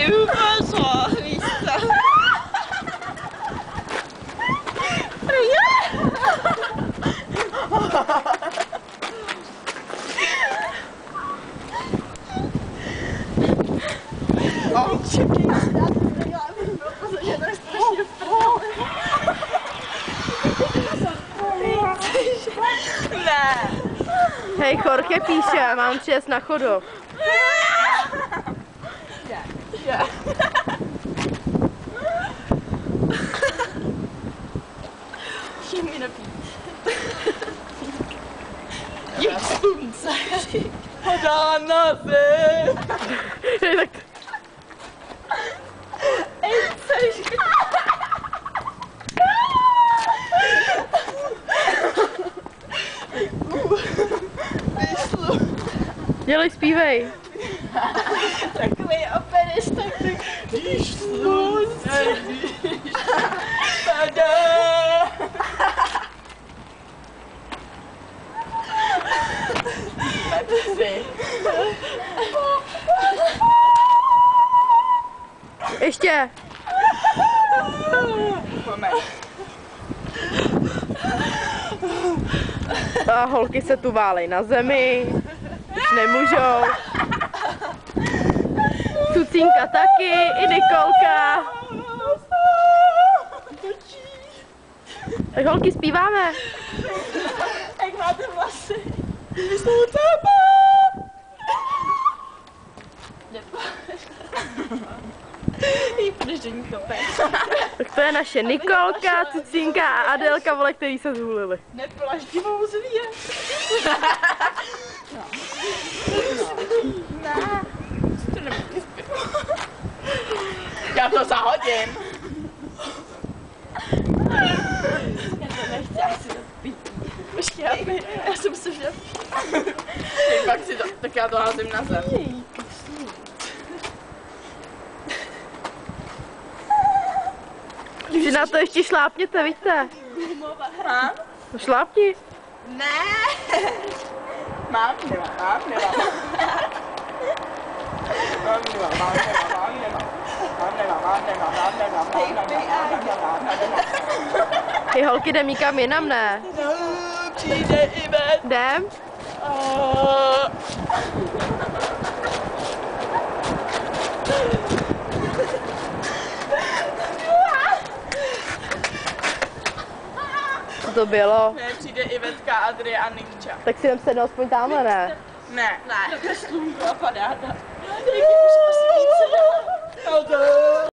vypařo, víš co? Ne. Hej, Jorge píše, mám přijet na chodu. Chci mi napít. Jak slunce. Padá na zem. Tak Ej, což? Vyšlu. dělej, zpívej. Takový operista, když slunce, když padá. Ještě. A holky se tu válej na zemi. Už nemůžou. Cucínka taky, i Nikolka. Tak holky, zpíváme. Jak máte vlasy? Jí pržení kopec. Tak to je naše Nikolka, Cucínka a Adelka, vole, který se zhulili. Neplaš, divou zvíje. Ne. To nemůžu zpět. Já to zahodím. Já to nechci, já si to pít. Počkej, já jsem se vždyť. Pak si to, tak já to házím na zem. Si na to ještě šlápněte, víte? Mám? No šlápni. Ne. Mám, nemám. Ty holky, jdem nikam jinam, ne? No, přijde i ven. Jdem? Co to bylo? Ne, přijde Ivetka, Adria a Nikča. Tak si jdem sednout aspoň tamhle, ne? Ne. To je slunko a padá tam.